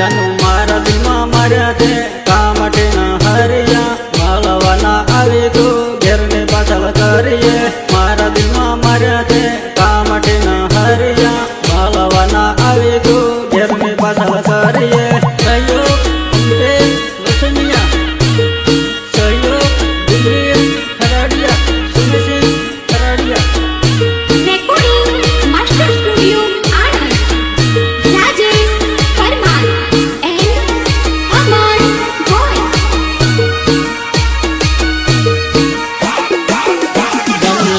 જાનું મારા દિલમાં માર્યા છે કા માટે ના હરિયા માલવાના આવે તો ઘેરને પાછળ કરીએ મારા દિલમાં માર્યા છે કા માટે ના હરિયા માલવાના આવે તો ઘેરને પાછળ કરીએ સહયોગ અંબે વસનિયા સહયોગ Delhi ખરાડિયા સુનિસિંહ ખરાડિયા Recording Master Studio Anand, Rajesh Parmar and Aman Boy.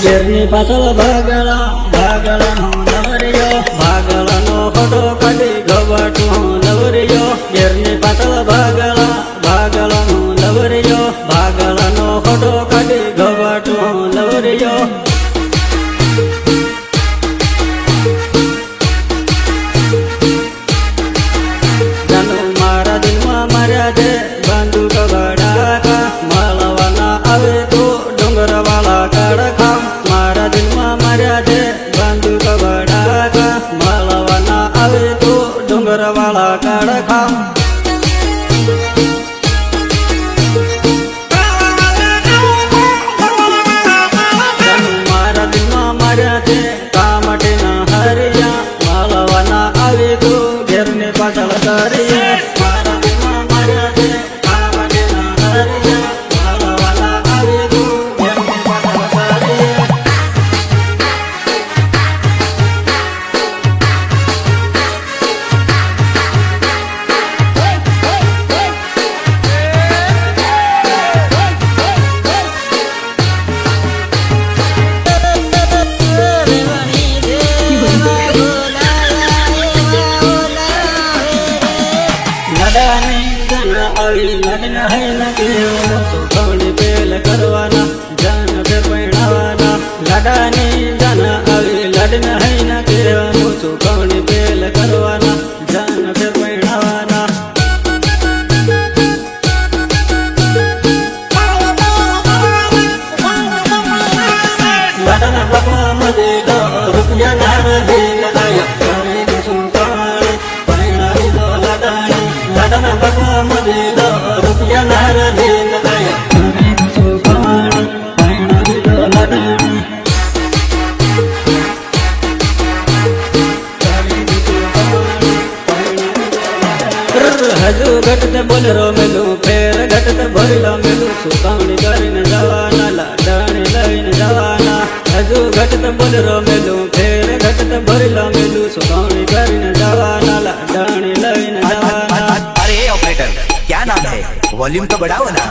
ઘેરની પાછળ ભાગલાનો નવરિયો ભાગલાનો ફોટો કાઢી ગવાટું નવરિયો ઘેરની પાછળ ભાગલાનો નવરિયો ભાગલાનો ફોટો કાઢી ગવાટું નવરિયો જાનું મારા દિલમાં માર્યા છે બંદૂક વડાકા માલવાના આવે તો ડુંગરવાળા કડખા મારા દિલમાં માર્યા છે બંદૂક વડાકા માલવાના આવે તો ડુંગરવાળા કડખા જાનું મારા દિલમાં માર્યા છે કા માટે ના હરિયા માલવાના આવે તો ઘેરને પાછળ કરીએ મારા દિલમાં માર્યા છે કા માટે ના હરિયા માલવાના આવે તો ઘેરને પાછળ કરીએ લડાની જન આવી લગ્ન હૈ નગીઓ સુખવણી પેલ કરવાના જન ફેર પહેણાવાના લડાની જન આવી લગ્ન હૈ નગીઓ સુખવણી પેલ કરવાના જન ફેર પહેણાવાના લડન બકવા મદે રૂપિયા નાર દિલ આયા કરી દીશું કાણે પહેણાવી દો લડાની લડન બકવા મદે રૂપિયા નાર દિલ આયા કરી દીશું કાણે પહેણાવી દો લડાની કરી દીશું કાણે પહેણાવી દો લડાની હજુ ઘટતે બોલરો મેલું ફેર ઘટતે ભરેલો મેલું સુકાવણી કરીને જવાના લાડાણી લઈને જવાના હજુ ઘટતે બોલરો મેલું ફેર ઘટતે ભરેલો મેલું સુકાવણી કરીને જવાના લાડાણી લઈને જવાના अरे ऑपरेटर क्या नाम है वॉल्यूम तो बढ़ाओ ना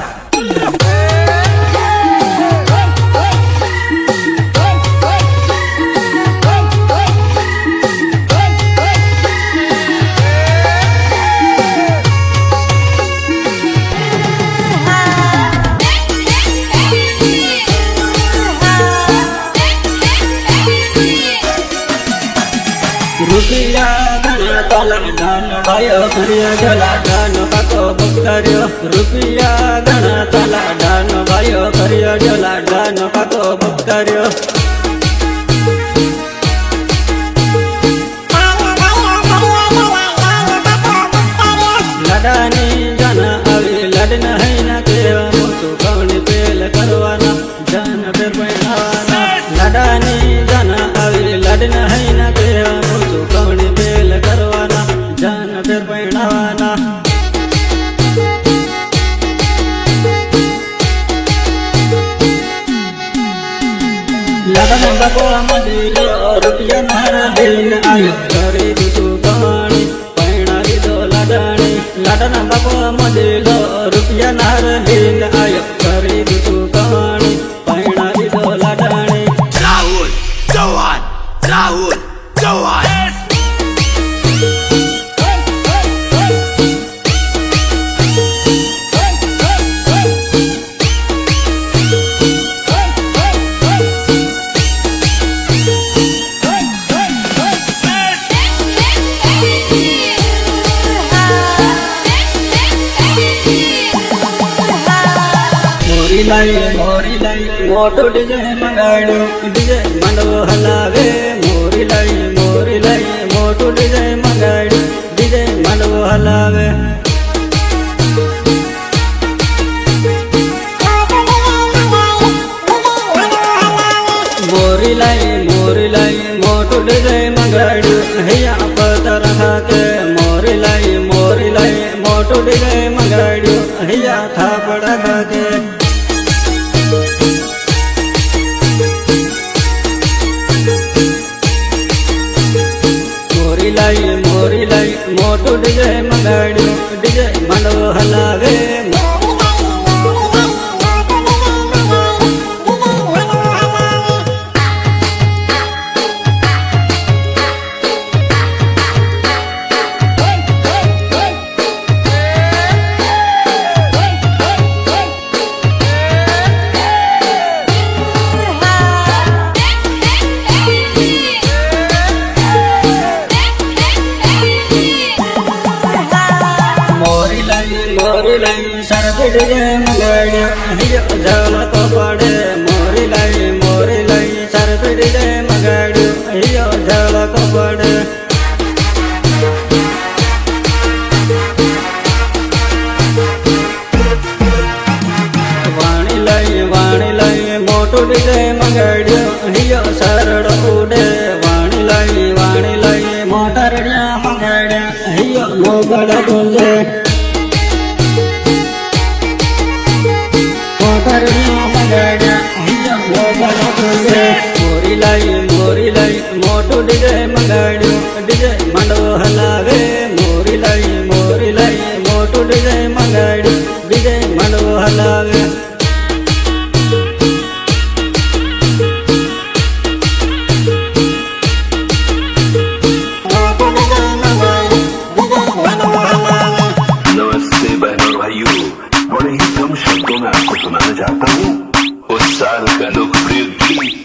રૂપિયા ઘણા તાલા દાન ભાઈઓ કર્યો જલા દાન પાકો બકર્યો રૂપિયા ઘણા તાલા દાન ભાઈઓ કર્યો જલા દાન પાકો બકર્યો લડાની જન આવી લડન હૈ ના કેવા સુખવણી પેલ કરવાના જન ફેર પહેણાવાના લડાની જન આવી લડન હૈ ના કેવા સુખવણી પેલ કરવાના જન ફેર પહેણાવાના લડન બકવા મદીલો રૂપિયા મારા દિલ આયો કરી દીધું કહાણી પહેણાવી દો લડાણી લડન બકવા મદીલો રૂપિયા નાર દિલ આયો કરી દીધું કહાણી પહેણાવી દો લડાણી राहुल चौहान राहुल चौहान મોરી લઈ મોટો ડીજે મંગાડ્યો ડીજે મંડવો હલાવે મોરી લઈ મોટો ડીજે મંગાડ્યો ડીજે મંડવો હલાવે के मोरी लाई मोटू डीजे मंगाड़ियो हिया थापड़ा के मोरी लाई मोटू डीजे मंगाड़ियो डीजे मंडो हलावे मोरी लाई शरद डीजे मंगाड़ियो हियो जल को पड़े मोरी लाई शरद डीजे मंगाड़ियो हियो जल को पड़े वाणी लाई मोटू डीजे मंगाड़ियो हियो सरड़ उड़े वाणी लाई मोटरड़िया मंगाड़िया हियो मोगड़ गुंजे मोरी लाई मोटू डीजे मंगाड़ियो डीजे मंडो हलावे मोरी लाई मोटू डीजे मंगाड़ियो डीजे मंडो हलावे नमस्ते बहनों और भाइयों, बड़े ही कम शब्दों में आपको सुनाना चाहता हूँ उस साल का लोकप्रिय गीत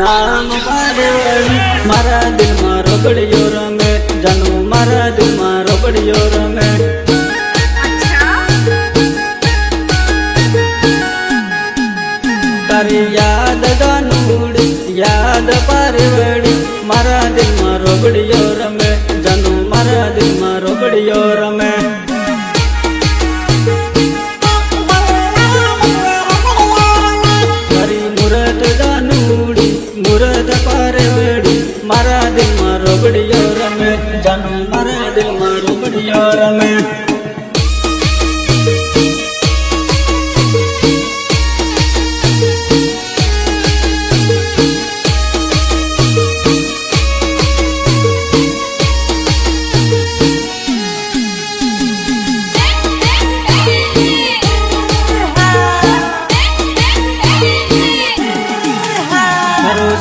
नाम मारा दिल मारो बड़ियो रमे जानू मारा दिल मारो बड़ियो रमे तारी याद जानूड़ी याद पारवड़ी मारा दिल मारो बड़ियो रमे जानू मारा दिल मारो बड़ियो रमे मारा दिल मारो बड़ियो रमे जानू मारा दिल मारो बड़ियो रमे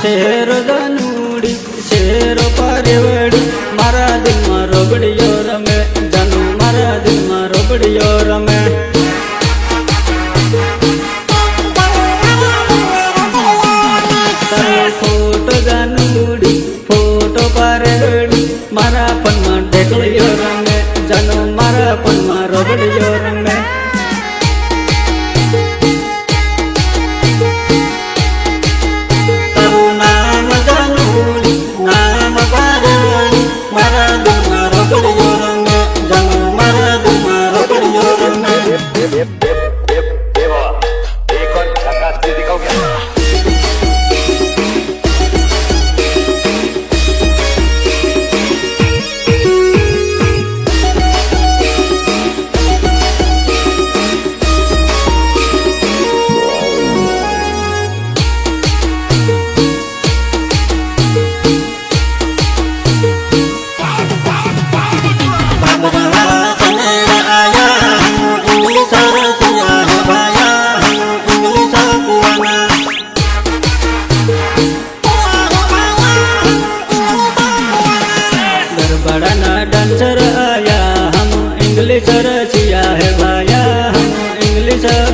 शेर जानूड़ी शेरो पारेवड़ी मारा दिल मारो बड़ियो रमे जानू मारा दिल मारो बड़ियो रमे फोटो जानूड़ी फोटो पारेवड़ी मारा पन मा ढेकलियो रमे जानू मारा पन मारो बड़ियो रमे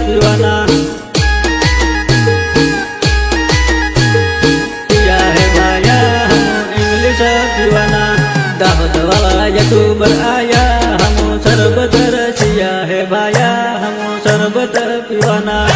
दीवाना किया है भाया हम इंग्लिश दीवाना दाऊद वाला यूट्यूबर आया हम सर्वतर सिया है भाया। પીવાના